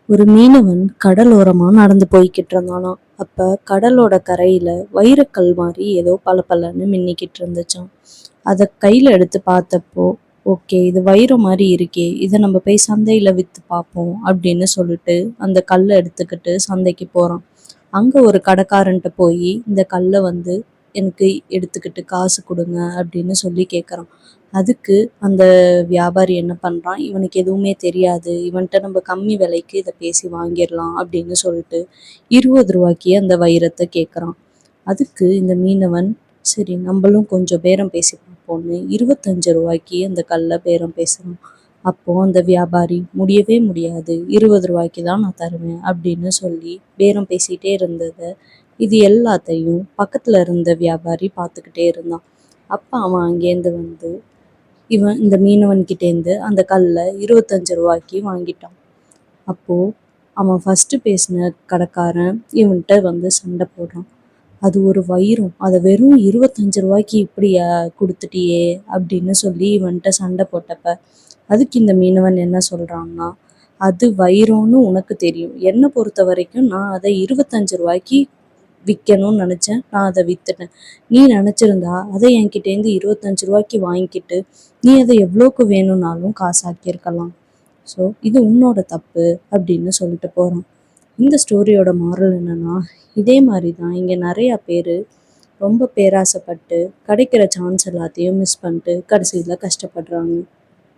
ஒரு மீனவன் கடலோரமா நடந்து போய்கிட்டு இருந்தானாம். அப்ப கடலோட கரையில வைரக்கல் மாதிரி ஏதோ பளபளன்னு மின்னிக்கிட்டு இருந்துச்சாம். அத கையில எடுத்து பார்த்தப்போ, ஓகே, இது வைரம் மாதிரி இருக்கே, இதை நம்ம போய் சந்தையில வித்து பார்ப்போம் அப்படின்னு சொல்லிட்டு அந்த கல்லை எடுத்துக்கிட்டு சந்தைக்கு போறான். அங்க ஒரு கடைக்காரன்ட்ட போய் இந்த கல்லை எனக்கு எடுத்துக்கிட்டு காசு கொடுங்க அப்படின்னு சொல்லி கேட்குறான். அதுக்கு அந்த வியாபாரி என்ன பண்றான், இவனுக்கு எதுவுமே தெரியாது, இவன்கிட்ட நம்ம கம்மி விலைக்கு இதை பேசி வாங்கிடலாம் அப்படின்னு சொல்லிட்டு 20 ரூபாய்க்கு அந்த வைரத்தை கேட்குறான். அதுக்கு இந்த மீனவன், சரி நம்மளும் கொஞ்சம் பேரம் பேசி பார்ப்போம்னு 25 ரூபாய்க்கு அந்த கல்லை பேரம் பேசுறான். அப்போ அந்த வியாபாரி, முடியவே முடியாது, 20 ரூபாய்க்கு தான் நான் தருவேன் அப்படின்னு சொல்லி பேரம் பேசிட்டே இருந்ததை இது எல்லாத்தையும் பக்கத்துல இருந்த வியாபாரி பார்த்துக்கிட்டே இருந்தான். அப்ப அவன் அங்கேருந்து இவன் இந்த மீனவன் கிட்டேருந்து அந்த கல்லை 25 ரூபாய்க்கு வாங்கிட்டான். அப்போ அவன் ஃபர்ஸ்ட் பேசின கடைக்காரன் இவன்கிட்ட சண்டை போடுறான். அது ஒரு வைரம், அதை வெறும் 25 ரூபாய்க்கு இப்படியா கொடுத்துட்டியே அப்படின்னு சொல்லி இவன்கிட்ட சண்டை போட்டப்ப அதுக்கு இந்த மீனவன் என்ன சொல்றான்னா, அது வைரம்னு உனக்கு தெரியும், என்னை பொறுத்த வரைக்கும் நான் அதை 25 ரூபாய்க்கு விற்கணும்னு நினச்சேன், நான் அதை விற்றுட்டேன். நீ நினச்சிருந்தா அதை என்கிட்டேருந்து 25 ரூபாய்க்கு வாங்கிக்கிட்டு நீ அதை எவ்வளோக்கு வேணும்னாலும் காசாக்கியிருக்கலாம். ஸோ இது உன்னோட தப்பு அப்படின்னு சொல்லிட்டு போகிறான். இந்த ஸ்டோரியோட மாரல் என்னன்னா, இதே மாதிரி தான் இங்கே நிறையா பேர் ரொம்ப பேராசைப்பட்டு கிடைக்கிற சான்ஸ் எல்லாத்தையும் மிஸ் பண்ணிட்டு கடைசியில் கஷ்டப்படுறாங்க.